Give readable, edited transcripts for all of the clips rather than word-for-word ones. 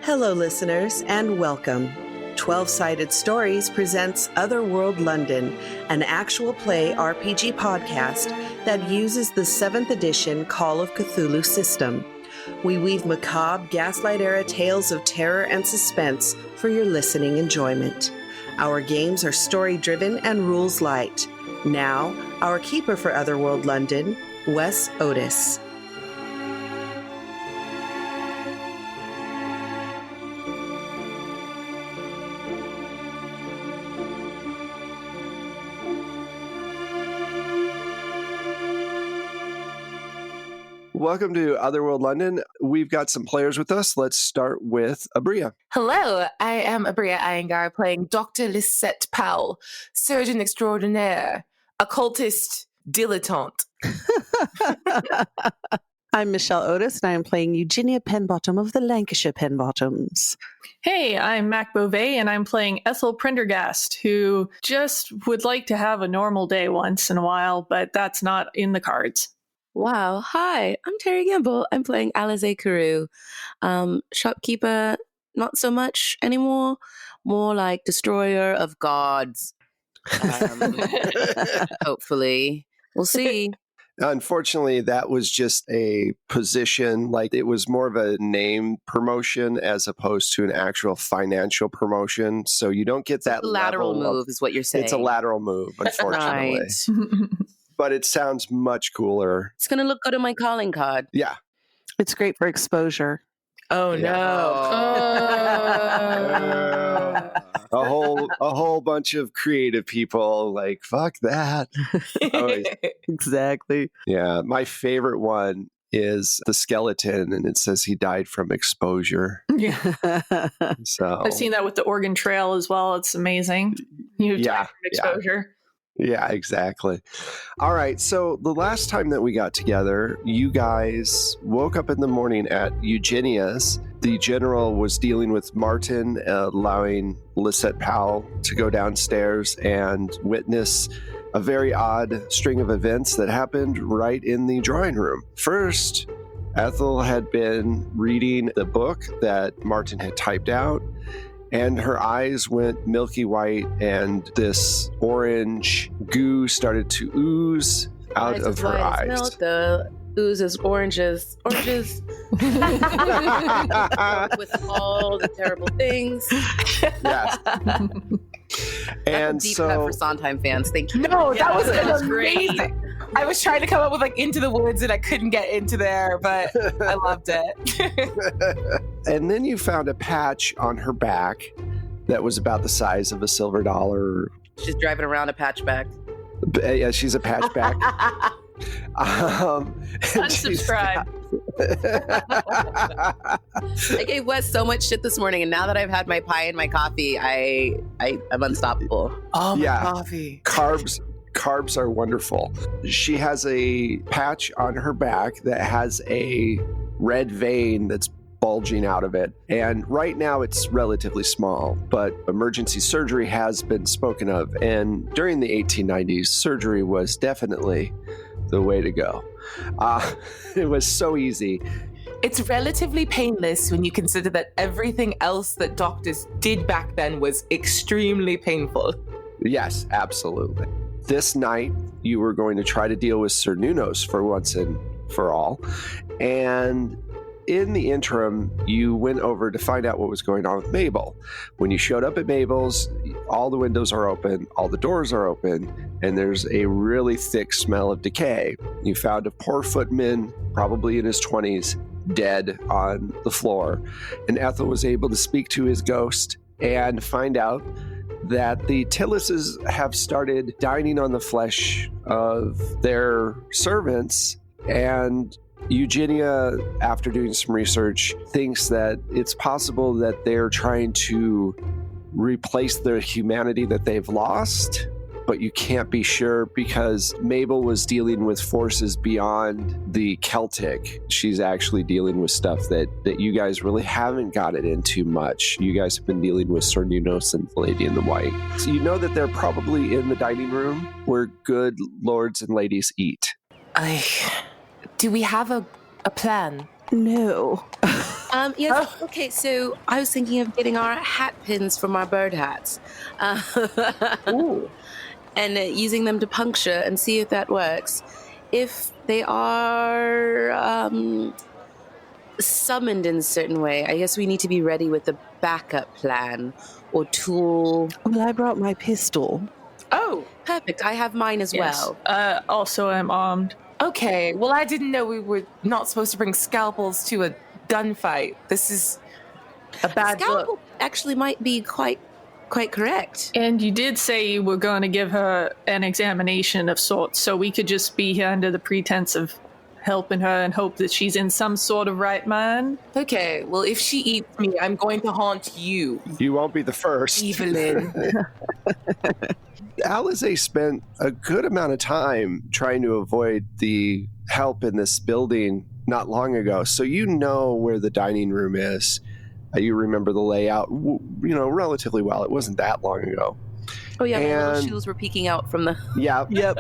Hello, listeners, and welcome. 12-Sided Stories presents Otherworld London, an actual play RPG podcast that uses the 7th edition Call of Cthulhu system. We weave macabre, Gaslight-era tales of terror and suspense for your listening enjoyment. Our games are story-driven and rules-light. Now, our keeper for Otherworld London, Wes Otis. Welcome to Otherworld London. We've got some players with us. Let's start with Abria. Hello, I am Abria Iyengar playing Dr. Lisette Powell, surgeon extraordinaire, occultist dilettante. I'm Michelle Otis, and I am playing Eugenia Penbottom of the Lancashire Penbottoms. Hey, I'm Mac Beauvais, and I'm playing Ethel Prendergast, who just would like to have a normal day once in a while, but that's not in the cards. Wow. Hi, I'm Terry Gamble. I'm playing Alize Carew. Shopkeeper, not so much anymore. More like destroyer of gods. Hopefully. We'll see. Unfortunately, that was just a position, like it was more of a name promotion as opposed to an actual financial promotion. So you don't get that lateral move is what you're saying. It's a lateral move, unfortunately. Right. But it sounds much cooler. It's going to look good on my calling card. Yeah. It's great for exposure. Oh, Yeah. no. A whole bunch of creative people like, fuck that. Exactly. Yeah. My favorite one is the skeleton, and it says he died from exposure. Yeah. So I've seen that with the Oregon Trail as well. It's amazing. You die from exposure. Yeah, exactly. All right. So the last time that we got together, you guys woke up in the morning at Eugenia's. The general was dealing with Martin, allowing Lisette Powell to go downstairs and witness a very odd string of events that happened right in the drawing room. First, Ethel had been reading the book that Martin had typed out, and her eyes went milky white, and this orange goo started to ooze out of her eyes. Milk, the ooze is oranges. Oranges. With all the terrible things. Yes. And deep so, cut for Sondheim fans. Thank you. No, that was great. amazing. I was trying to come up with like Into the Woods and I couldn't get into there, but I loved it. And then you found a patch on her back that was about the size of a silver dollar. She's driving around a patchback. Yeah, she's a patchback. Unsubscribe. I gave Wes so much shit this morning, and now that I've had my pie and my coffee, I'm unstoppable. Oh, my Yeah. coffee. Carbs are wonderful. She has a patch on her back that has a red vein that's bulging out of it. And right now it's relatively small, but emergency surgery has been spoken of. And during the 1890s, surgery was definitely the way to go. It was so easy. It's relatively painless when you consider that everything else that doctors did back then was extremely painful. Yes, absolutely. This night, you were going to try to deal with Cernunnos for once and for all. And in the interim, you went over to find out what was going on with Mabel. When you showed up at Mabel's, all the windows are open, all the doors are open, and there's a really thick smell of decay. You found a poor footman, probably in his 20s, dead on the floor. And Ethel was able to speak to his ghost and find out that the Tillises have started dining on the flesh of their servants, and Eugenia, after doing some research, thinks that it's possible that they're trying to replace the humanity that they've lost, but you can't be sure because Mabel was dealing with forces beyond the Celtic. She's actually dealing with stuff that you guys really haven't gotten into much. You guys have been dealing with Cernunnos and the Lady in the White. So you know that they're probably in the dining room where good lords and ladies eat. Do we have a plan? No. Yes. Oh. Okay, so I was thinking of getting our hat pins from our bird hats. Ooh. And using them to puncture and see if that works. If they are summoned in a certain way, I guess we need to be ready with a backup plan or tool. Well, I brought my pistol. Oh, Perfect. I have mine as Yes. well. Also, I'm armed. okay. Well, I didn't know we were not supposed to bring scalpels to a gunfight. This is a bad look. Scalpel actually might be quite correct. And you did say you were going to give her an examination of sorts, so we could just be here under the pretense of helping her and hope that she's in some sort of right mind. Okay, well, if she eats me, I'm going to haunt you, You won't be the first. Evelyn. Alize spent a good amount of time trying to avoid the help in this building not long ago. So you know where the dining room is. You remember the layout, relatively well. It wasn't that long ago. Oh yeah, my little And- shoes were peeking out from the Yeah. Yep.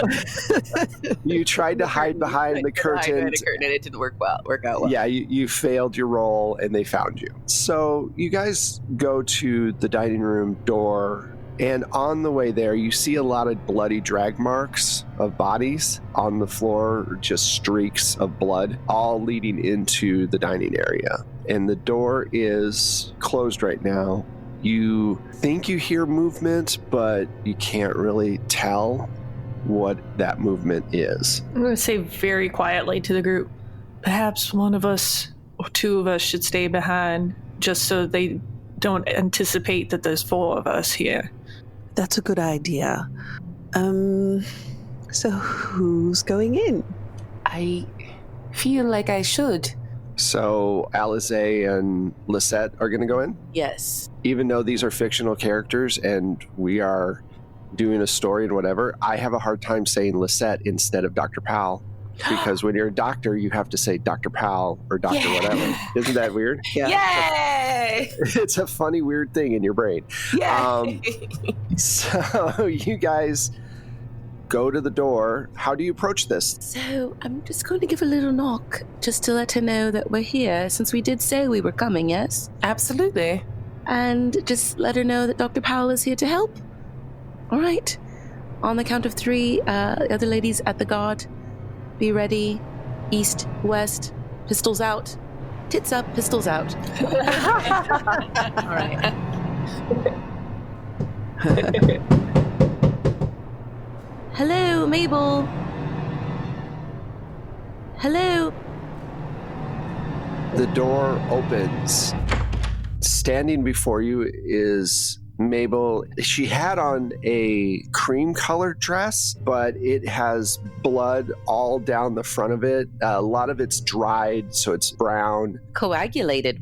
You tried to hide behind the curtain. and it didn't work out well. Yeah, you failed your role and they found you. So you guys go to the dining room door, and on the way there, you see a lot of bloody drag marks of bodies on the floor, just streaks of blood, all leading into the dining area. And the door is closed right now. You think you hear movement, but you can't really tell what that movement is. I'm going to say very quietly to the group, perhaps one of us or two of us should stay behind just so they don't anticipate that there's four of us here. That's a good idea. So who's going in? I feel like I should. So Alize and Lisette are going to go in? Yes. Even though these are fictional characters and we are doing a story and whatever, I have a hard time saying Lisette instead of Dr. Powell. Because when you're a doctor, you have to say Dr. Powell or Dr. Yeah. whatever. Isn't that weird? Yay! It's a funny, weird thing in your brain. Yay! So you guys go to the door. How do you approach this? So I'm just going to give a little knock just to let her know that we're here, since we did say we were coming, yes? Absolutely. And just let her know that Dr. Powell is here to help. All right. On the count of 3, the other ladies at the guard, be ready. East, west, pistols out. Tits up, pistols out. All right. Hello, Mabel. Hello. The door opens. Standing before you is Mabel. She had on a cream-colored dress, but it has blood all down the front of it. A lot of it's dried, so it's brown. Coagulated.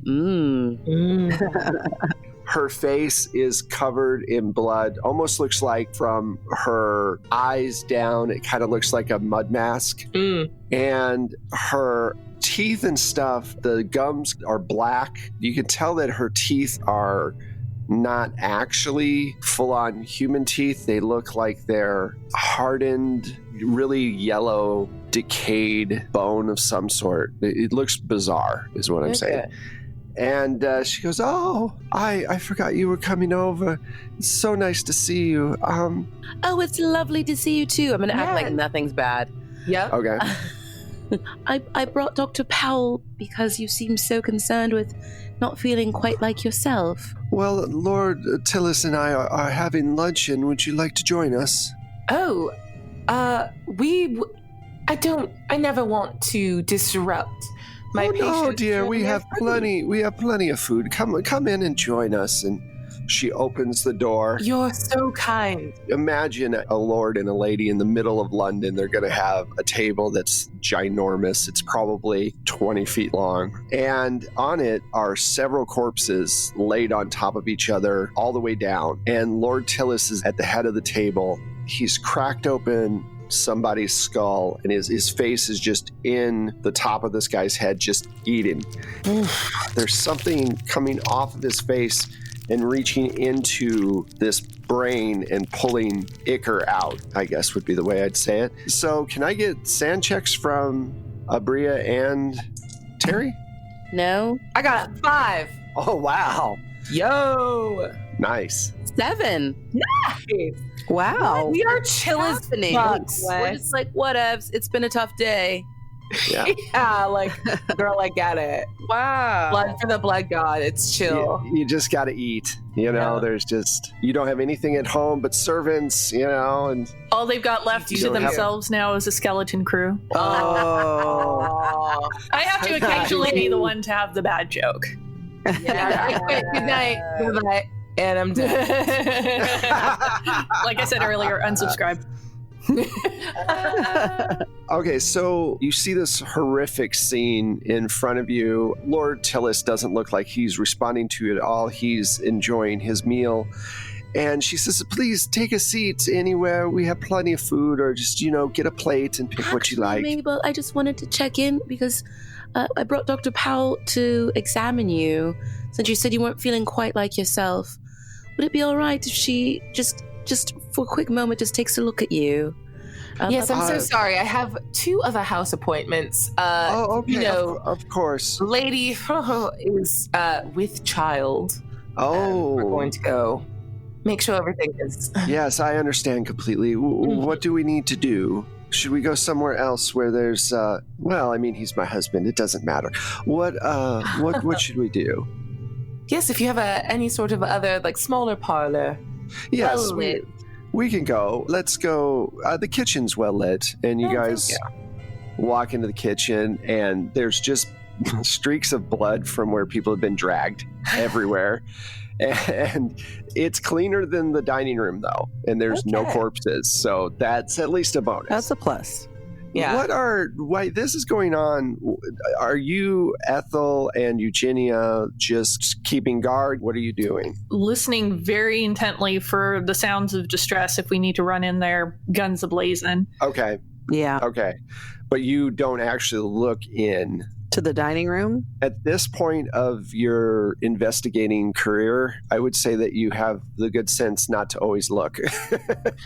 Her face is covered in blood. Almost looks like from her eyes down, it kind of looks like a mud mask. And her teeth and stuff, the gums are black. You can tell that her teeth are not actually full-on human teeth. They look like they're hardened, really yellow, decayed bone of some sort. It looks bizarre, is what I'm saying. And she goes, "Oh, I forgot you were coming over. It's so nice to see you." Oh, it's lovely to see you too. I'm going to act like nothing's bad. Yep. Okay. I brought Dr. Powell because you seem so concerned with not feeling quite like yourself. Well, Lord Tillis and I are having luncheon. Would you like to join us? Oh, I never want to disrupt my patients. Oh dear, we during have their plenty. We have plenty of food. Come in and join us. And she opens the door. You're so kind. Imagine a lord and a lady in the middle of London. They're going to have a table that's ginormous. It's probably 20 feet long. And on it are several corpses laid on top of each other all the way down. And Lord Tillis is at the head of the table. He's cracked open somebody's skull, and his face is just in the top of this guy's head, just eating. There's something coming off of his face and reaching into this brain and pulling ichor out, I guess would be the way I'd say it. So can I get sand checks from Abria and Terry? No. I got a 5. Oh, wow. Yo. Nice. 7. Wow. We are chill as Happening. fucks. We're just like, whatevs. It's been a tough day. Yeah. Yeah, like, girl, I get it. Wow. Blood for the blood god. It's chill. You just got to eat. You know, Yeah. there's just, you don't have anything at home but servants, you know, and All they've got left You to don't have- themselves now is a skeleton crew. Oh. I have to occasionally be the one to have the bad joke. Yeah. I quit. Good night. Good night. And I'm dead. Like I said earlier, unsubscribe. Okay, so you see this horrific scene in front of you. Lord Tillis doesn't look like he's responding to it at all. He's enjoying his meal. And she says, please take a seat anywhere. We have plenty of food, or just, get a plate and pick what you like. Mabel, I just wanted to check in because I brought Dr. Powell to examine you since you said you weren't feeling quite like yourself. Would it be all right if she just for a quick moment just takes a look at you? Yes, I'm so sorry. I have 2 other house appointments. Okay, of course. Lady is with child. We're going to go make sure everything is. Yes, I understand completely. What do we need to do? Should we go somewhere else where there's, he's my husband. It doesn't matter. What should we do? Yes, if you have any sort of other, like, smaller parlor. Yes, well lit. we can go. Let's go. The kitchen's well lit, and you guys walk into the kitchen, and there's just streaks of blood from where people have been dragged everywhere. And it's cleaner than the dining room, though, and there's no corpses, so that's at least a bonus. That's a plus. Yeah. Why this is going on? Are you, Ethel and Eugenia, just keeping guard? What are you doing? Listening very intently for the sounds of distress if we need to run in there, guns ablazing. Okay. Yeah. Okay. But you don't actually look in. To the dining room? At this point of your investigating career, I would say that you have the good sense not to always look.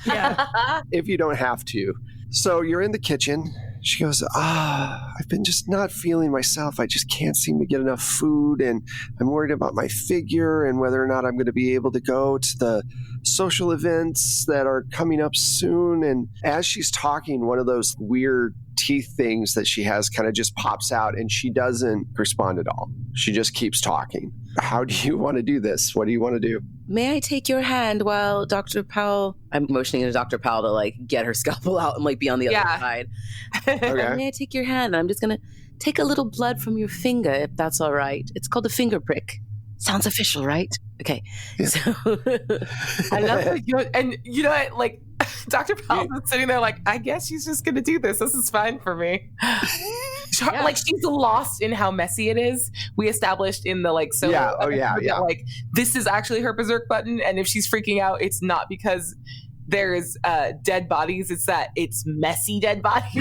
Yeah. If you don't have to. So you're in the kitchen. She goes, I've been just not feeling myself. I just can't seem to get enough food, and I'm worried about my figure and whether or not I'm going to be able to go to the social events that are coming up soon. And as she's talking, one of those weird teeth things that she has kind of just pops out, and she doesn't respond at all. She just keeps talking. How do you want to do this? What do you want to do? May I take your hand while Dr. Powell... I'm motioning to Dr. Powell to, like, get her scalpel out and, like, be on the other side. Okay. May I take your hand? I'm just going to take a little blood from your finger, if that's all right. It's called a finger prick. Sounds official, right? Okay. Yeah. So... I love that. And you know what? Like, Dr. Powell's sitting there like, I guess she's just going to do this. This is fine for me. Like, she's lost in how messy it is. We established in the, like, so that, like, this is actually her berserk button. And if she's freaking out, it's not because there's dead bodies. It's that it's messy dead bodies.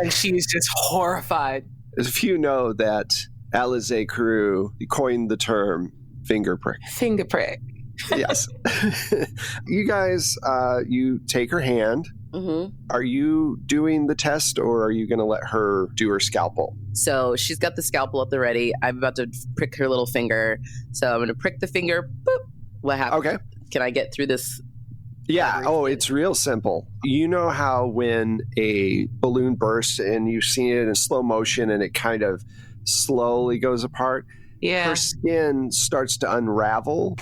And she's just horrified. If you know that Alizé Crew coined the term finger prick. Finger prick. Yes. You guys, you take her hand. Mm-hmm. Are you doing the test, or are you going to let her do her scalpel? So she's got the scalpel up there ready. I'm about to prick her little finger. So I'm going to prick the finger. Boop. What happens? Okay. Can I get through this? Yeah. Oh, it's real simple. You know how when a balloon bursts and you've seen it in slow motion and it kind of slowly goes apart? Yeah. Her skin starts to unravel.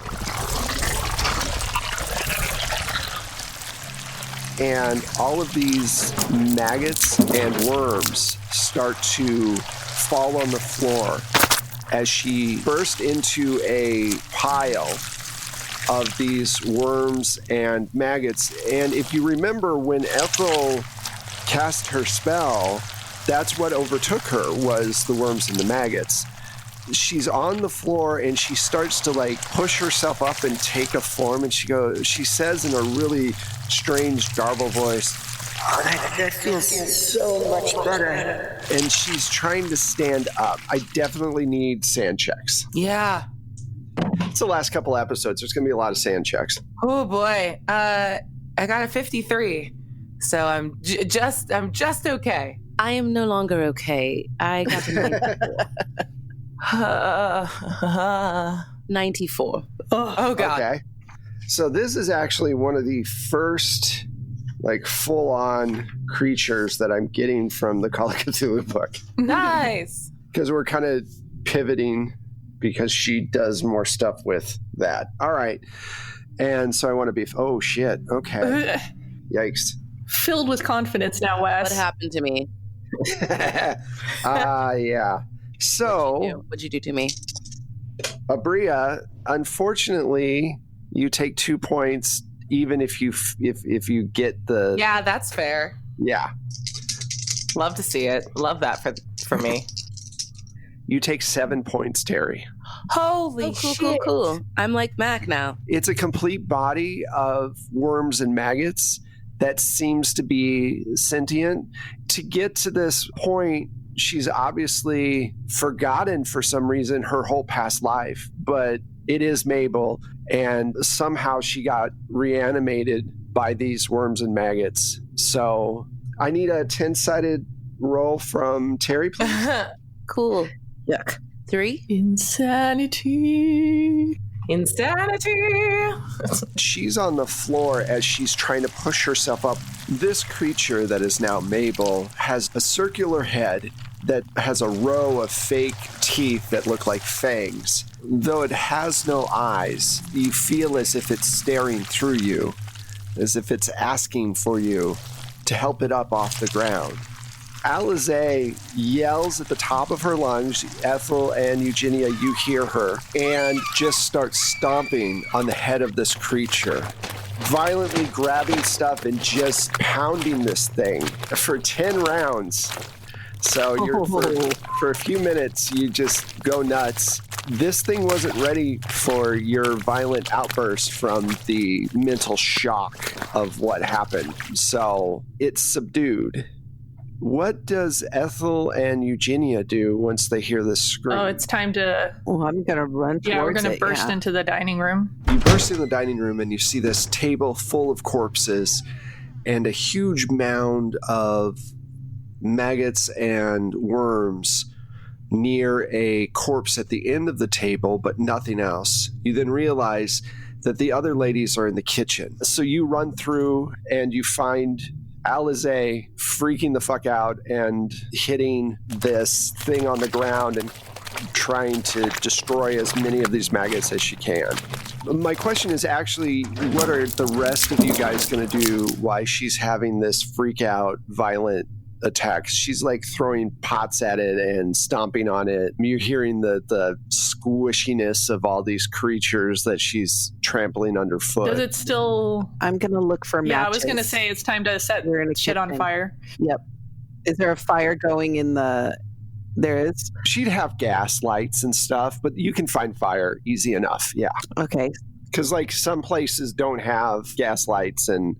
And all of these maggots and worms start to fall on the floor as she burst into a pile of these worms and maggots. And if you remember, when Ethel cast her spell, that's what overtook her, was the worms and the maggots. She's on the floor and she starts to, like, push herself up and take a form, and she says in a really strange garbled voice, "Oh, that feels so much better." And she's trying to stand up. I definitely need sand checks. Yeah. It's the last couple episodes. There's going to be a lot of sand checks. Oh boy. I got a 53. So I'm just okay. I am no longer okay. I got a 94. Oh God. Okay. So this is actually one of the first full-on creatures that I'm getting from the Call of Cthulhu book. Nice. Because we're kind of pivoting because she does more stuff with that. All right. And so I want to be, oh shit. Okay. Yikes. Filled with confidence now, Wes. What happened to me? Yeah. So, What'd you do to me? Abria, unfortunately, you take 2 points even if you get the... Yeah, that's fair. Yeah. Love to see it. Love that for me. You take 7 points, Terry. Holy shit. Cool. I'm like Mac now. It's a complete body of worms and maggots that seems to be sentient. To get to this point, she's obviously forgotten for some reason her whole past life, but it is Mabel, and somehow she got reanimated by these worms and maggots. So I need a 10-sided roll from Terry, please. Cool. Yuck. 3? Insanity. She's on the floor as she's trying to push herself up. This creature that is now Mabel has a circular head that has a row of fake teeth that look like fangs. Though it has no eyes, you feel as if it's staring through you, as if it's asking for you to help it up off the ground. Alize yells at the top of her lungs. Ethel and Eugenia, you hear her, and just starts stomping on the head of this creature, violently grabbing stuff and just pounding this thing for 10 rounds. So for a few minutes, you just go nuts. This thing wasn't ready for your violent outburst from the mental shock of what happened. So it's subdued. What does Ethel and Eugenia do once they hear this scream? Oh, it's time to... Oh, I'm going to run towards it. Yeah, we're going to burst into the dining room. You burst in the dining room and you see this table full of corpses and a huge mound of maggots and worms near a corpse at the end of the table, but nothing else. You then realize that the other ladies are in the kitchen. So you run through and you find Alize freaking the fuck out and hitting this thing on the ground and trying to destroy as many of these maggots as she can. My question is actually, what are the rest of you guys going to do while she's having this freak out, violent attacks? She's like throwing pots at it and stomping on it. You're hearing the squishiness of all these creatures that she's trampling underfoot. Does it still... I'm going to look for matches. Yeah, I was going to say it's time to set shit on fire. Yep. Is there a fire going in the... There is? She'd have gas lights and stuff, but you can find fire easy enough, yeah. Okay. Because some places don't have gas lights and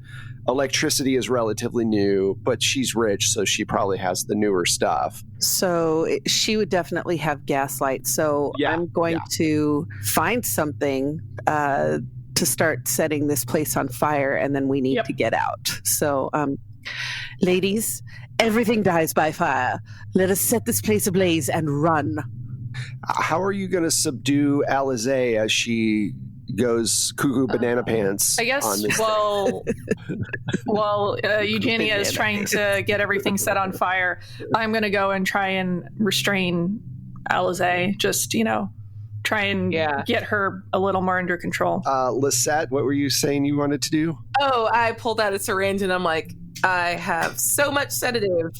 electricity is relatively new, but she's rich, so she probably has the newer stuff. So she would definitely have gaslight. So yeah, I'm going to find something to start setting this place on fire, and then we need to get out. So, ladies, everything dies by fire. Let us set this place ablaze and run. How are you going to subdue Alize as she goes cuckoo banana pants? I guess while Eugenia is trying to get everything set on fire, I'm going to go and try and restrain Alize. Just, try and get her a little more under control. Lisette, what were you saying you wanted to do? Oh, I pulled out a syringe and I'm like, I have so much sedative.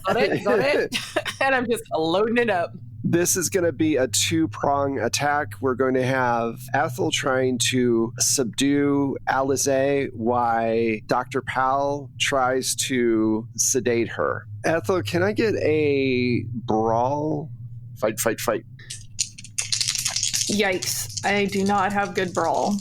Got it. And I'm just loading it up. This is going to be a 2-prong attack. We're going to have Ethel trying to subdue Alize while Dr. Powell tries to sedate her. Ethel, can I get a brawl? Fight. Yikes. I do not have good brawl.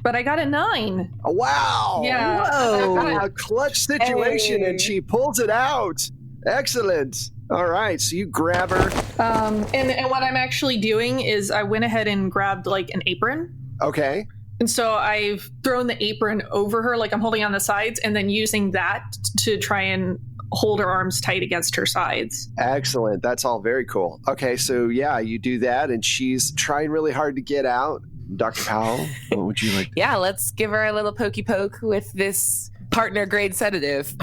But I got a 9. Oh, wow. Yeah. Whoa. A clutch situation, and she pulls it out. Excellent. All right, so you grab her. And what I'm actually doing is I went ahead and grabbed an apron. Okay. And so I've thrown the apron over her, like I'm holding on the sides, and then using that to try and hold her arms tight against her sides. Excellent. That's all very cool. Okay, so yeah, you do that, and she's trying really hard to get out. Dr. Powell, what would you like? Yeah, let's give her a little pokey poke with this partner grade sedative.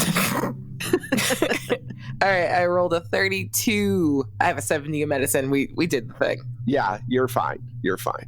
All right, I rolled a 32. I have a 70 in medicine. We did the thing. Yeah, you're fine. You're fine.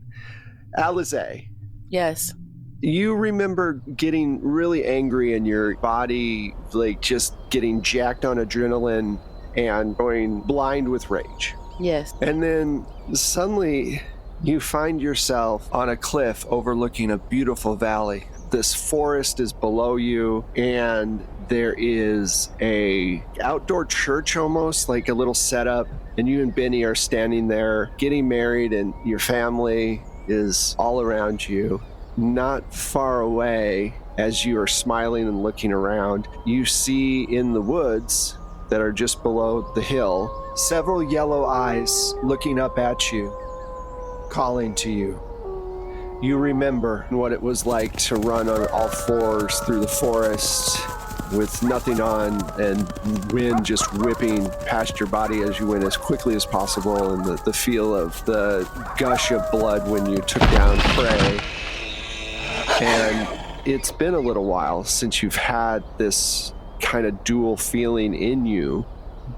Alize, Yes. you remember getting really angry and your body like just getting jacked on adrenaline and going blind with rage. Yes. And then suddenly you find yourself on a cliff overlooking a beautiful valley. This forest is below you, and there is a outdoor church, almost like a little setup, and you and Benny are standing there getting married, and your family is all around you. Not far away, as you are smiling and looking around, you see in the woods that are just below the hill several yellow eyes looking up at you, calling to you. You remember what it was like to run on all fours through the forest with nothing on and wind just whipping past your body as you went as quickly as possible, and the feel of the gush of blood when you took down prey. And it's been a little while since you've had this kind of dual feeling in you,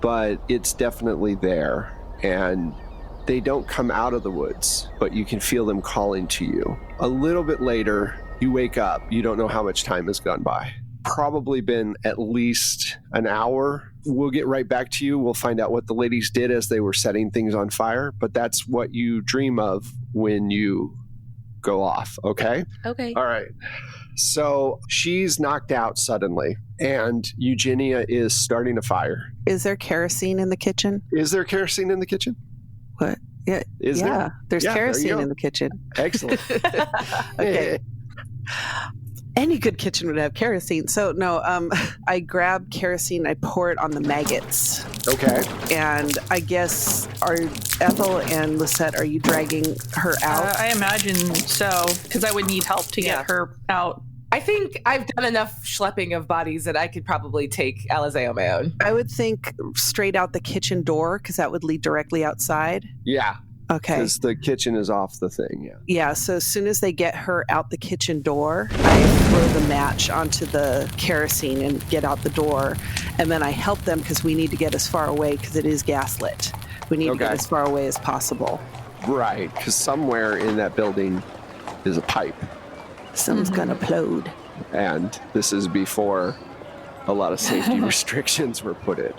but it's definitely there. And they don't come out of the woods, but you can feel them calling to you. A little bit later, you wake up. You don't know how much time has gone by. Probably been at least an hour. We'll get right back to you. We'll find out what the ladies did as they were setting things on fire, but that's what you dream of when you go off, okay? Okay. All right. So she's knocked out suddenly, and Eugenia is starting a fire. Is there kerosene in the kitchen? Is there kerosene in the kitchen? What? Yeah. Is there? There's Yeah, there you kerosene go. in the kitchen. Excellent. Okay. Any good kitchen would have kerosene. So no, I grab kerosene, I pour it on the maggots. Okay. And I guess are Ethel and Lisette, are you dragging her out? I imagine so, because I would need help to get her out. I think I've done enough schlepping of bodies that I could probably take Alize on my own. I would think straight out the kitchen door, because that would lead directly outside. Yeah. Okay. Because the kitchen is off the thing, yeah. Yeah, so as soon as they get her out the kitchen door, I throw the match onto the kerosene and get out the door. And then I help them because we need to get as far away because it is gaslit. We need to get as far away as possible. Right, because somewhere in that building is a pipe. Something's gonna implode. And this is before a lot of safety restrictions were put in.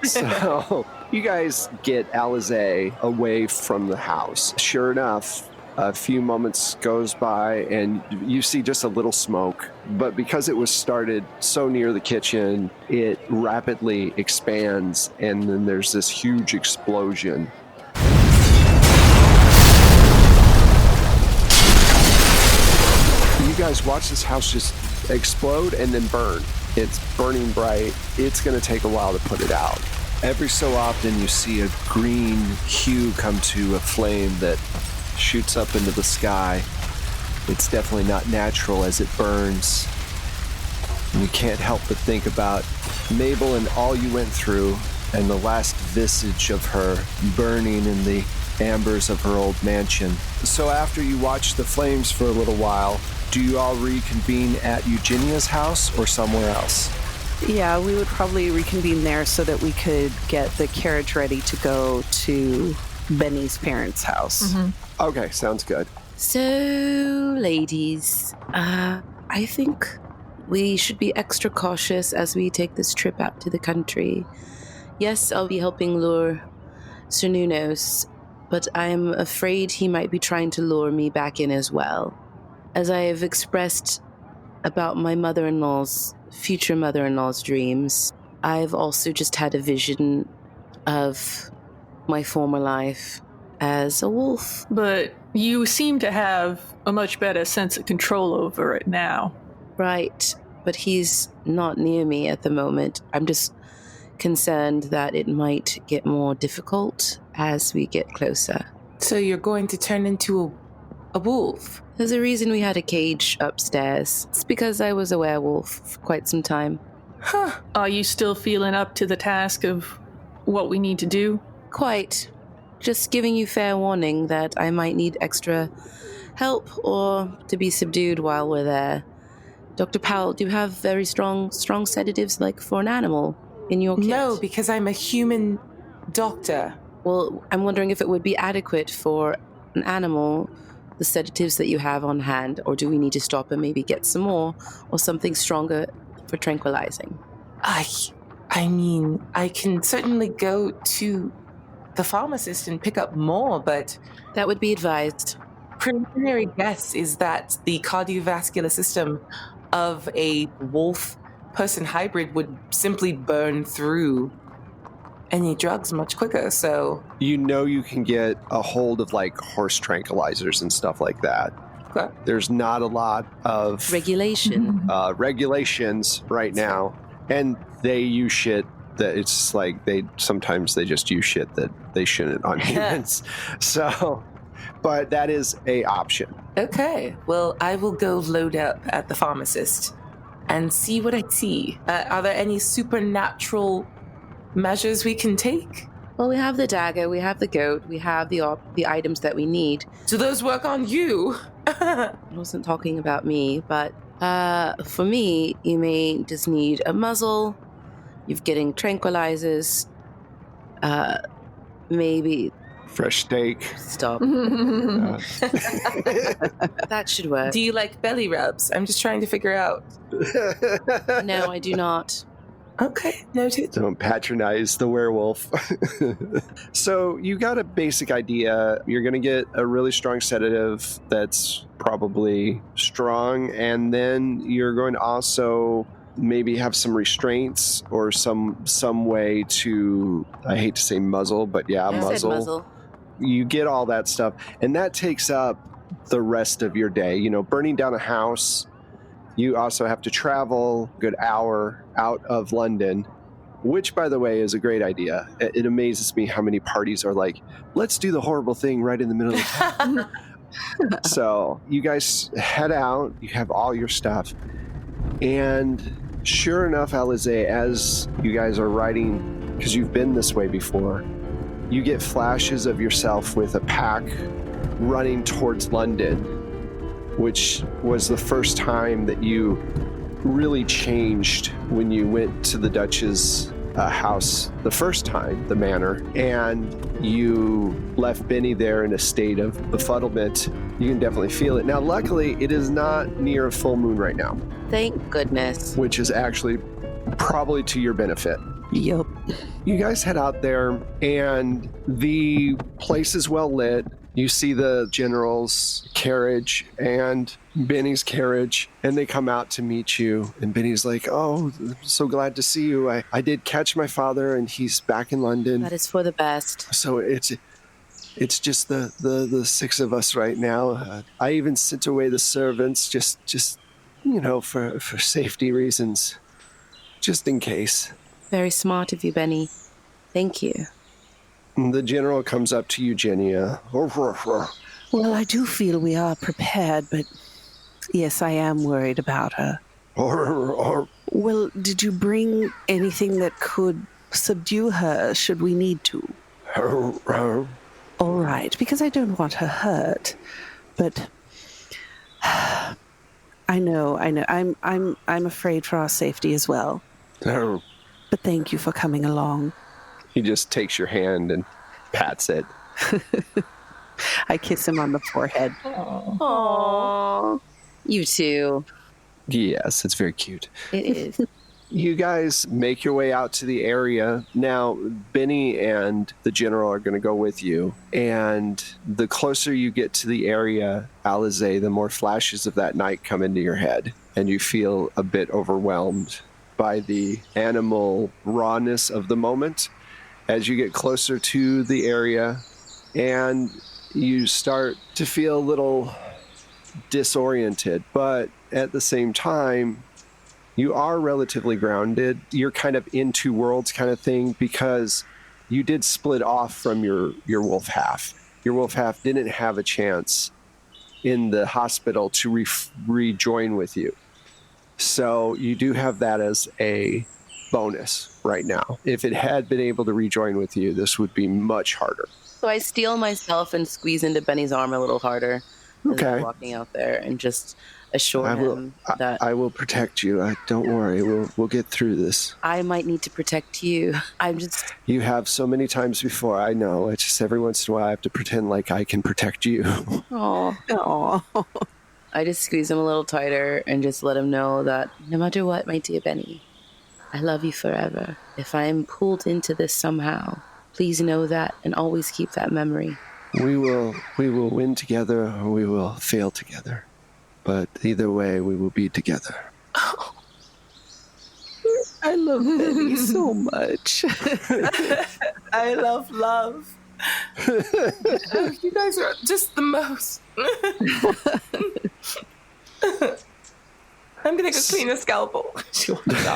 So you guys get Alize away from the house. Sure enough, a few moments goes by and you see just a little smoke. But because it was started so near the kitchen, it rapidly expands, and then there's this huge explosion. You guys watch this house just explode and then burn. It's burning bright. It's going to take a while to put it out. Every so often you see a green hue come to a flame that shoots up into the sky. It's definitely not natural as it burns. And you can't help but think about Mabel and all you went through, and the last visage of her burning in the ambers of her old mansion. So after you watch the flames for a little while, do you all reconvene at Eugenia's house or somewhere else? Yeah, we would probably reconvene there so that we could get the carriage ready to go to Benny's parents' house. Mm-hmm. Okay, sounds good. So, ladies, I think we should be extra cautious as we take this trip out to the country. Yes, I'll be helping lure Cernunnos, but I'm afraid he might be trying to lure me back in as well. As I have expressed about my future mother-in-law's dreams, I've also just had a vision of my former life as a wolf. But you seem to have a much better sense of control over it now. Right, but he's not near me at the moment. I'm just concerned that it might get more difficult as we get closer. So you're going to turn into a wolf? There's a reason we had a cage upstairs. It's because I was a werewolf for quite some time. Huh. Are you still feeling up to the task of what we need to do? Quite. Just giving you fair warning that I might need extra help or to be subdued while we're there. Dr. Powell, do you have very strong sedatives like for an animal in your kit? No, because I'm a human doctor. Well, I'm wondering if it would be adequate for an animal, the sedatives that you have on hand, or do we need to stop and maybe get some more or something stronger for tranquilizing? I mean, I can certainly go to the pharmacist and pick up more, but... That would be advised. Preliminary guess is that the cardiovascular system of a wolf-person hybrid would simply burn through any drugs much quicker, so... You know you can get a hold of, like, horse tranquilizers and stuff like that. Okay. There's not a lot of... regulations right now, and they use shit that it's like sometimes they just use shit that they shouldn't on humans. So, but that is a option. Okay, well, I will go load up at the pharmacist and see what I see. Are there any supernatural measures we can take? Well, we have the dagger, we have the goat, we have the items that we need. Do those work on you? I wasn't talking about me, but for me, you may just need a muzzle. You're getting tranquilizers. Maybe fresh steak. Stop. That should work. Do you like belly rubs? I'm just trying to figure out. No, I do not. Okay, noted. Don't patronize the werewolf. So you got a basic idea. You're going to get a really strong sedative that's probably strong, and then you're going to also maybe have some restraints or some way to, I hate to say muzzle, but yeah, muzzle. You get all that stuff, and that takes up the rest of your day. You know, burning down a house. You also have to travel a good hour out of London, which, by the way, is a great idea. It amazes me how many parties are like, let's do the horrible thing right in the middle of the town. So you guys head out. You have all your stuff. And sure enough, Alize, as you guys are riding, because you've been this way before, you get flashes of yourself with a pack running towards London, which was the first time that you really changed when you went to the Dutch's house the first time, the manor, and you left Benny there in a state of befuddlement. You can definitely feel it. Now, luckily, it is not near a full moon right now. Thank goodness. Which is actually probably to your benefit. Yep. You guys head out there, and the place is well lit. You see the general's carriage and Benny's carriage, and they come out to meet you. And Benny's like, oh, I'm so glad to see you. I did catch my father, and he's back in London. That is for the best. So it's just the six of us right now. I even sent away the servants just you know, for safety reasons, just in case. Very smart of you, Benny. Thank you. The general comes up to Eugenia. Well, I do feel we are prepared, but yes, I am worried about her. Well, did you bring anything that could subdue her should we need to? All right, because I don't want her hurt. But I know. I'm afraid for our safety as well. But thank you for coming along. He just takes your hand and pats it. I kiss him on the forehead. Aww. You too. Yes, it's very cute. It is. You guys make your way out to the area. Now, Benny and the general are going to go with you. And the closer you get to the area, Alize, the more flashes of that night come into your head. And you feel a bit overwhelmed by the animal rawness of the moment as you get closer to the area, and you start to feel a little disoriented, but at the same time, you are relatively grounded. You're kind of in two worlds kind of thing, because you did split off from your wolf half. Your wolf half didn't have a chance in the hospital to rejoin with you. So you do have that as a bonus right now. If it had been able to rejoin with you, this would be much harder. So I steel myself and squeeze into Benny's arm a little harder as I'm walking out there and just assure him that I will protect you. Don't worry. We'll get through this. I might need to protect you. You have so many times before. I know. It's just every once in a while I have to pretend like I can protect you. Oh. I just squeeze him a little tighter and just let him know that no matter what, my dear Benny, I love you forever. If I am pulled into this somehow, please know that and always keep that memory. We will win together or we will fail together. But either way, we will be together. Oh. I love Benny so much. I love love. You guys are just the most. I'm gonna go clean a scalpel. She walks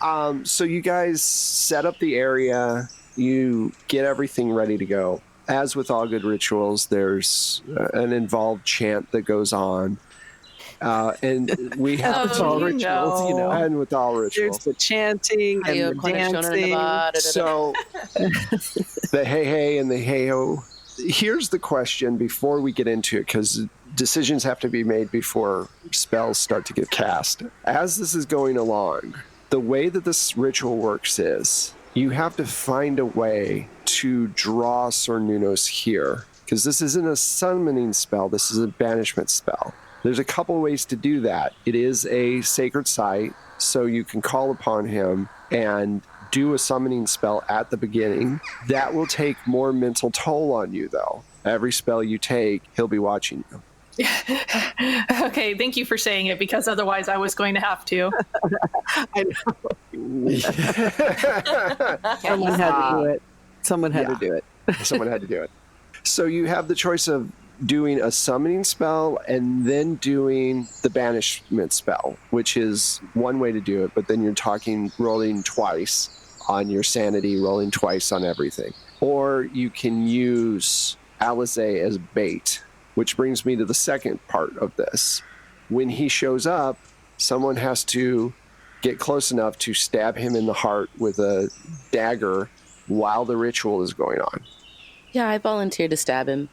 off. So you guys set up the area. You get everything ready to go. As with all good rituals, there's an involved chant that goes on. And we have with all rituals, you know. And with all rituals. There's the chanting and the dancing. So the hey hey and the hey ho. Here's the question before we get into it, because decisions have to be made before spells start to get cast. As this is going along, the way that this ritual works is you have to find a way to draw Cernunnos here, because this isn't a summoning spell, this is a banishment spell. There's a couple ways to do that. It is a sacred site, so you can call upon him and do a summoning spell at the beginning. That will take more mental toll on you, though. Every spell you take, he'll be watching you. Okay, thank you for saying it, because otherwise I was going to have to. I know. Someone had to do it. Someone had to do it. Someone had to do it. So you have the choice of doing a summoning spell and then doing the banishment spell, which is one way to do it, but then you're talking rolling twice on your sanity, rolling twice on everything. Or you can use Alizé as bait, which brings me to the second part of this. When he shows up, someone has to get close enough to stab him in the heart with a dagger while the ritual is going on. Yeah, I volunteer to stab him.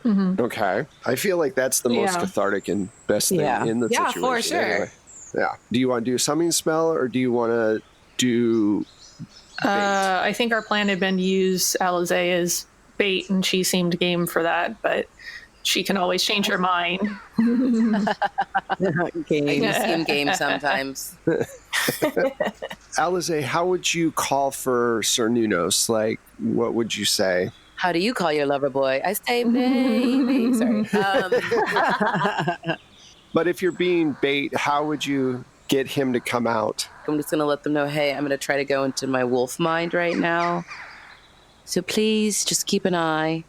Mm-hmm. Okay. I feel like that's the most cathartic and best thing in the situation. Yeah, for sure. Anyway. Yeah. Do you want to do a summoning spell or do you want to do bait? I think our plan had been to use Alizé as bait, and she seemed game for that, but she can always change her mind. I seem game sometimes. Alizé, how would you call for Cernunnos? Like, what would you say? How do you call your lover boy? I say baby. Sorry. But if you're being bait, how would you get him to come out? I'm just going to let them know, hey, I'm going to try to go into my wolf mind right now. So please just keep an eye.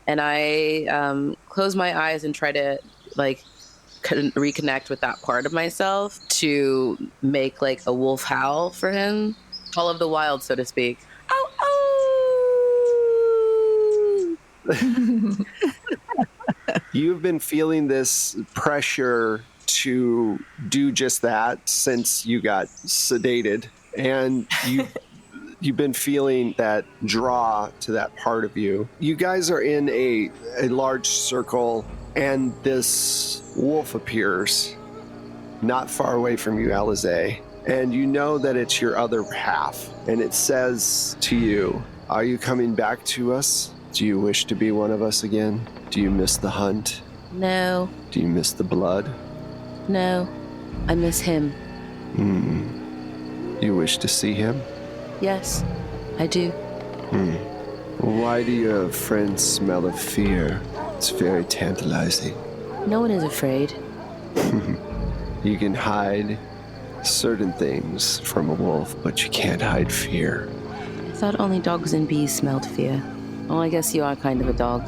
And I close my eyes and try to reconnect with that part of myself to make like a wolf howl for him. Call of the wild, so to speak. Ow, ow! You've been feeling this pressure to do just that since you got sedated, and you've been feeling that draw to that part of you. You guys are in a large circle, and this wolf appears not far away from you, Alizé, and you know that it's your other half, and it says to you, "Are you coming back to us? Do you wish to be one of us again? Do you miss the hunt? No. Do you miss the blood? No. I miss him. You wish to see him? Yes, I do. Why do your friends smell of fear? It's very tantalizing. No one is afraid. You can hide certain things from a wolf, but you can't hide fear. I thought only dogs and bees smelled fear. Well, I guess you are kind of a dog.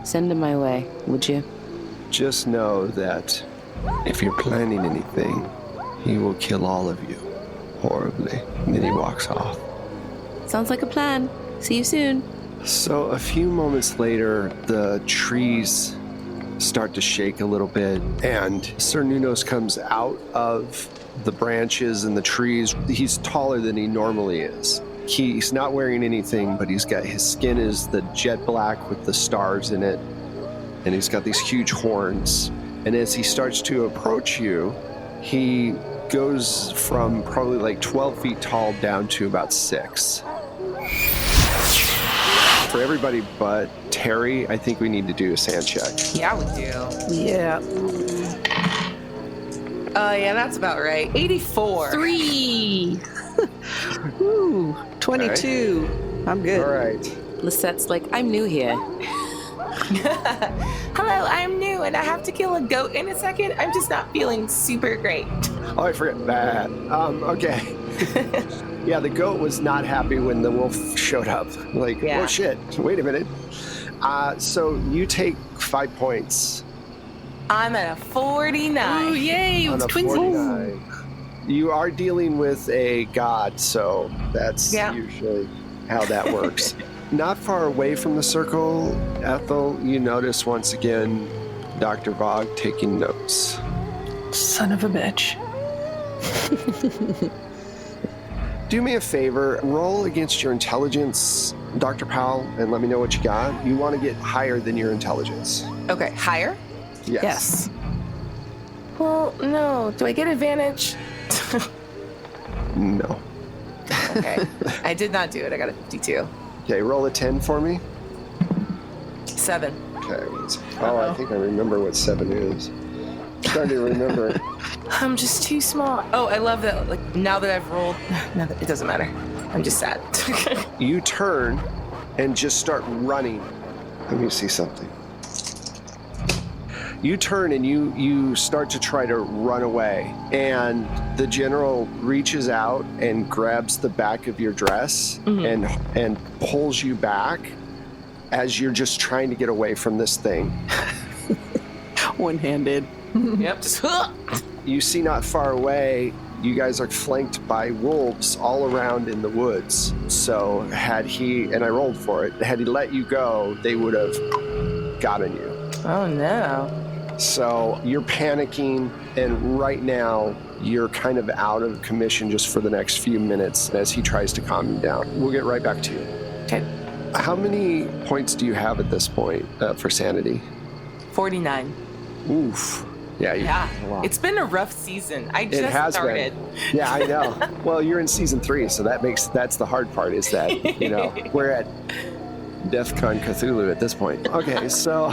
Send him my way, would you? Just know that if you're planning anything, he will kill all of you horribly. And then he walks off. Sounds like a plan. See you soon. So a few moments later, the trees start to shake a little bit, and Cernunnos comes out of the branches and the trees. He's taller than he normally is. He's not wearing anything, but his skin is the jet black with the stars in it, and he's got these huge horns. And as he starts to approach you, he goes from probably like 12 feet tall down to about 6. For everybody but Terry, I think we need to do a sand check. Yeah, we do. Yeah. Yeah, that's about right. 84. 3. Ooh, 22. I'm good. All right. Lisette's like, I'm new here. Hello, I'm new and I have to kill a goat in a second. I'm just not feeling super great. Oh, I forget that. Okay. Yeah, the goat was not happy when the wolf showed up. Like, Yeah. oh shit, wait a minute. So you take 5 points. I'm at a 49. Oh, yay! On It's a twinsies. 49. You are dealing with a god, so that's usually how that works. Not far away from the circle, Ethel, you notice once again Dr. Vogt taking notes. Son of a bitch. Do me a favor, roll against your intelligence, Dr. Powell, and let me know what you got. You want to get higher than your intelligence. Okay, higher? Yes. Well, no. Do I get advantage? No. Okay. I did not do it. I got a 52. Okay, roll a 10 for me. 7. Okay. I think I remember what 7 is. Starting to remember. I'm just too small. Oh, I love that. Like, now that I've rolled, it doesn't matter. I'm just sad. You turn and just start running. Let me see something. You turn and you start to try to run away, and the general reaches out and grabs the back of your dress and pulls you back as you're just trying to get away from this thing. One-handed. Yep. Just You see not far away, you guys are flanked by wolves all around in the woods. So had he, and I rolled for it, had he let you go, they would have gotten you. Oh, no. So you're panicking, and right now you're kind of out of commission just for the next few minutes as he tries to calm you down. We'll get right back to you. Okay. How many points do you have at this point for sanity? 49. Oof. Yeah. Yeah. A lot. It's been a rough season. I It just has started. been. Yeah, I know. Well, you're in season 3, so that's the hard part is that, we're at DEFCON Cthulhu at this point. Okay, so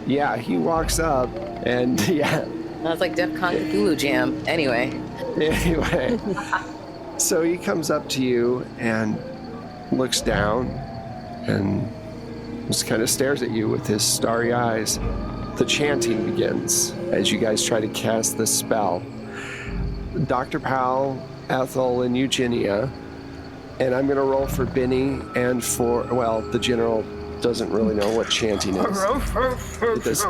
yeah, he walks up and That's like DEFCON Cthulhu Jam. Anyway. So he comes up to you and looks down and just kind of stares at you with his starry eyes. The chanting begins as you guys try to cast the spell. Dr. Powell, Ethel, and Eugenia, and I'm going to roll for Benny and for, the general doesn't really know what chanting is. It does.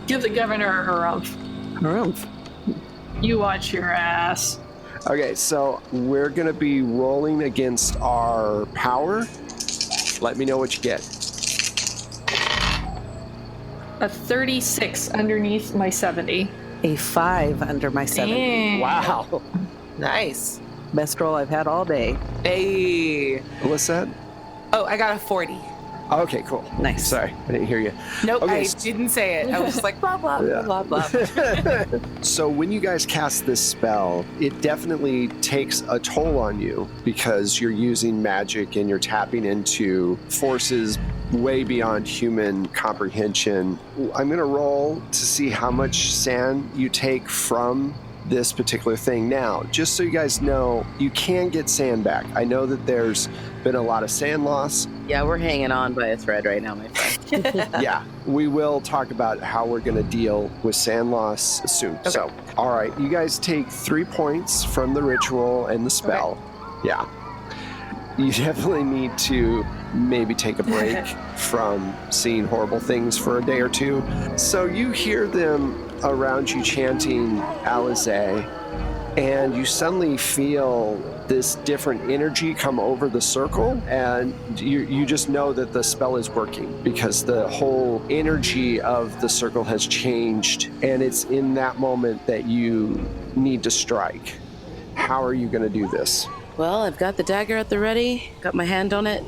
Give the governor a rumph. You watch your ass. Okay, so we're going to be rolling against our power. Let me know what you get. A 36 underneath my 70. A 5 under my 7. Damn. Wow. Nice. Best roll I've had all day. Hey. What's that? Oh, I got a 40. Okay, cool. Nice. Sorry, I didn't hear you. Nope, Okay, I didn't say it. I was just like, blah, blah, Yeah. blah, blah, blah. So when you guys cast this spell, it definitely takes a toll on you because you're using magic and you're tapping into forces way beyond human comprehension. I'm going to roll to see how much sand you take from this particular thing. Now, just so you guys know, you can get sand back. I know that there's been a lot of sand loss. Yeah, we're hanging on by a thread right now, my friend. Yeah, we will talk about how we're going to deal with sand loss soon. Okay. So, all right, you guys take 3 points from the ritual and the spell. Okay. Yeah. You definitely need to maybe take a break from seeing horrible things for a day or two. So you hear them around you chanting Alizé, and you suddenly feel this different energy come over the circle, and you just know that the spell is working because the whole energy of the circle has changed, and it's in that moment that you need to strike. How are you going to do this? Well, I've got the dagger at the ready, got my hand on it,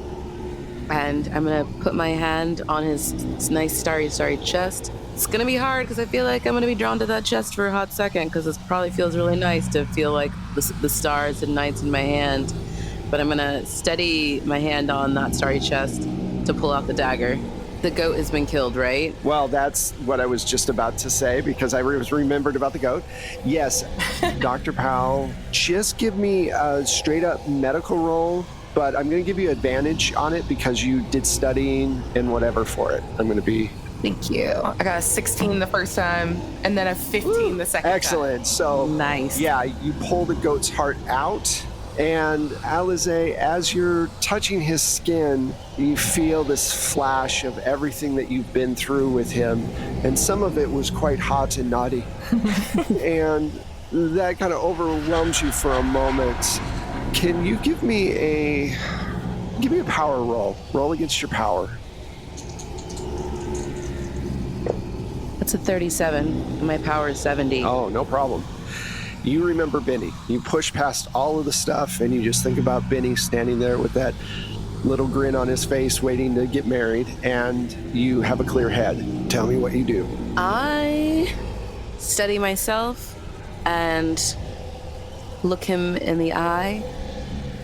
and I'm going to put my hand on his nice starry chest. It's going to be hard because I feel like I'm going to be drawn to that chest for a hot second because it probably feels really nice to feel like the stars and nights in my hand. But I'm going to steady my hand on that starry chest to pull out the dagger. The goat has been killed, right? Well, that's what I was just about to say because I was remembered about the goat. Yes, Dr. Powell, just give me a straight up medical roll, but I'm going to give you advantage on it because you did studying and whatever for it. I'm going to be... Thank you. I got a 16 the first time and then a 15 the second Excellent. time. So, nice. Yeah, you pull the goat's heart out. And Alize, as you're touching his skin, you feel this flash of everything that you've been through with him. And some of it was quite hot and naughty. And that kind of overwhelms you for a moment. Can you give me a power roll? Roll against your power. That's a 37, and my power is 70. Oh, no problem. You remember Benny. You push past all of the stuff, and you just think about Benny standing there with that little grin on his face waiting to get married, and you have a clear head. Tell me what you do. I steady myself and look him in the eye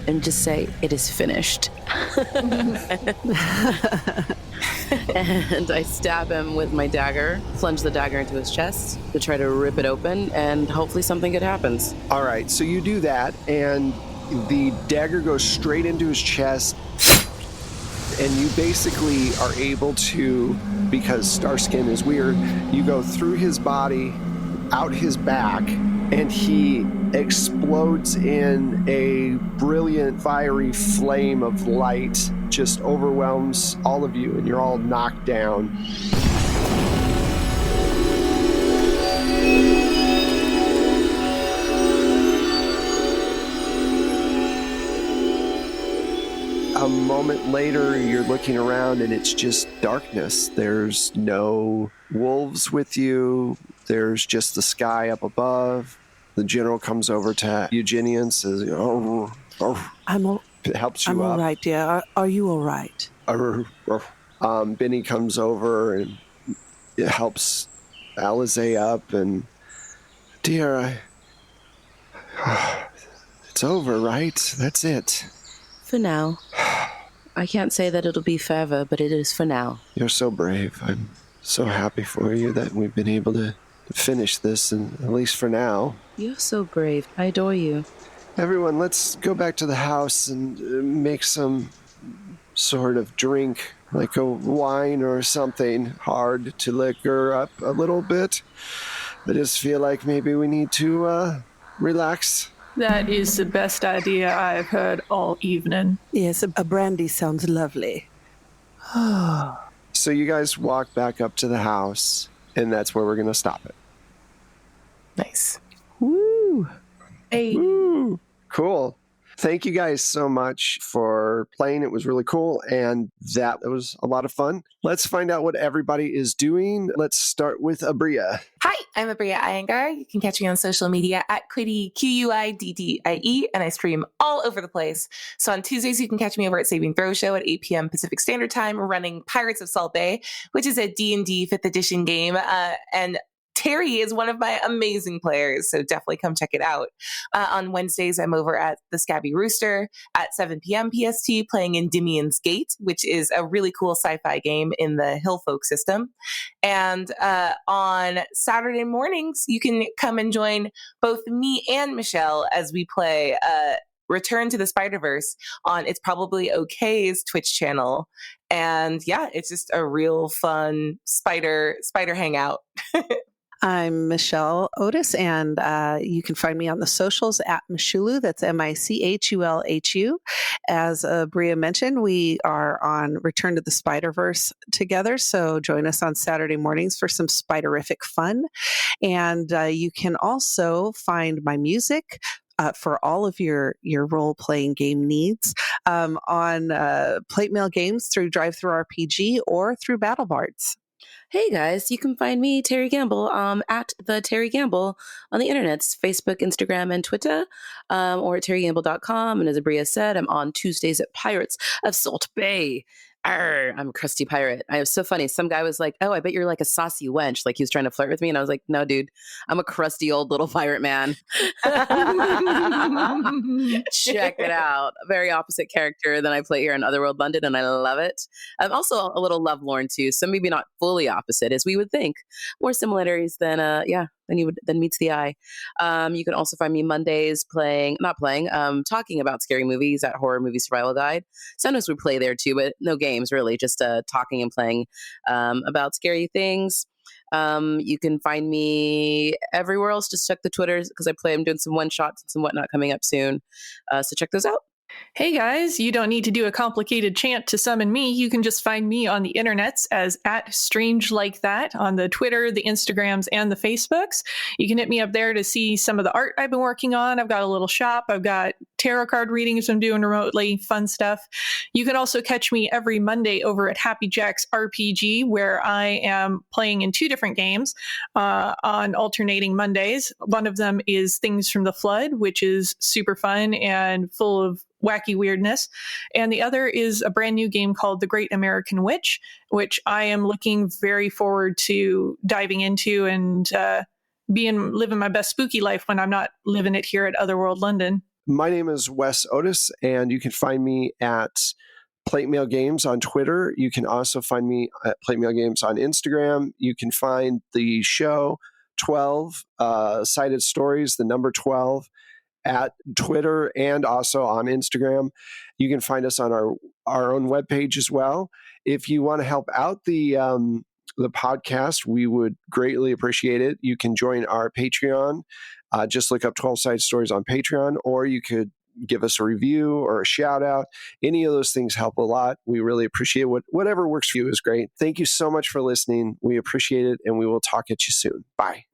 and just say, "It is finished." And I stab him with my dagger, plunge the dagger into his chest to try to rip it open, and hopefully something good happens. All right, so you do that, and the dagger goes straight into his chest, and you basically are able to, because Starskin is weird, you go through his body, out his back, and he explodes in a brilliant, fiery flame of light, just overwhelms all of you, and you're all knocked down. A moment later, you're looking around, and it's just darkness. There's no wolves with you. There's just the sky up above. The general comes over to Eugenia and says, it helps you I'm up. all right, dear. Are you all right? Benny comes over and it helps Alize up, and dear, it's over, right? That's it. For now. I can't say that it'll be forever, but it is for now. You're so brave. I'm so happy for you that we've been able to finish this, and at least for now. You're so brave. I adore you. Everyone, let's go back to the house and make some sort of drink, like a wine or something hard to liquor up a little bit. I just feel like maybe we need to relax. That is the best idea I've heard all evening. Yes, a brandy sounds lovely. So you guys walk back up to the house, and that's where we're going to stop it. Nice. Woo! Hey. Woo! Cool. Thank you guys so much for playing. It was really cool, and that was a lot of fun. Let's find out what everybody is doing. Let's start with Abria. Hi, I'm Abria Iyengar. You can catch me on social media at Quiddy, Quiddie, and I stream all over the place. So on Tuesdays, you can catch me over at Saving Throw Show at 8 p.m. Pacific Standard Time, running Pirates of Salt Bay, which is a D&D 5th edition game, and Terry is one of my amazing players, so definitely come check it out. On Wednesdays, I'm over at the Scabby Rooster at 7 p.m. PST playing Endymion's Gate, which is a really cool sci-fi game in the Hillfolk system. And on Saturday mornings, you can come and join both me and Michelle as we play Return to the Spider-Verse on It's Probably OK's Twitch channel. And yeah, it's just a real fun spider hangout. I'm Michelle Otis, and you can find me on the socials at Michulu. That's Michulhu. As Bria mentioned, we are on Return to the Spider-Verse together, so join us on Saturday mornings for some Spiderific fun. And you can also find my music for all of your role-playing game needs on Plate Mail Games through Drive-Thru RPG or through Battle Bards. Hey guys, you can find me, Terry Gamble, at the Terry Gamble on the internets, Facebook, Instagram, and Twitter, or at terrygamble.com. And as Abria said, I'm on Tuesdays at Pirates of Salt Bay. Arr, I'm a crusty pirate. I was so funny. Some guy was like, "Oh, I bet you're like a saucy wench." Like he was trying to flirt with me. And I was like, "No, dude, I'm a crusty old little pirate man." Check it out. A very opposite character than I play here in Otherworld London, and I love it. I'm also a little lovelorn too, so maybe not fully opposite as we would think. More similarities than than meets the eye. You can also find me Mondays talking about scary movies at Horror Movie Survival Guide. Sometimes we play there too, but no games really, just talking and playing about scary things. You can find me everywhere else. Just check the Twitters because I'm doing some one shots and some whatnot coming up soon. So check those out. Hey guys, you don't need to do a complicated chant to summon me. You can just find me on the internets as at Strange Like That on the Twitter, the Instagrams, and the Facebooks. You can hit me up there to see some of the art I've been working on. I've got a little shop. I've got tarot card readings I'm doing remotely, fun stuff. You can also catch me every Monday over at Happy Jack's RPG, where I am playing in 2 different games on alternating Mondays. One of them is Things from the Flood, which is super fun and full of wacky weirdness. And the other is a brand new game called The Great American Witch, which I am looking very forward to diving into and living my best spooky life when I'm not living it here at Otherworld London. My name is Wes Otis, and you can find me at Plate Mail Games on Twitter. You can also find me at Plate Mail Games on Instagram. You can find the show 12 Sided Stories, the number 12, at Twitter and also on Instagram. You can find us on our own webpage as well. If you want to help out the podcast, we would greatly appreciate it. You can join our Patreon. Just look up 12 Sided Stories on Patreon, or you could give us a review or a shout out. Any of those things help a lot. We really appreciate whatever works for you is great. Thank you so much for listening. We appreciate it, and we will talk at you soon. Bye.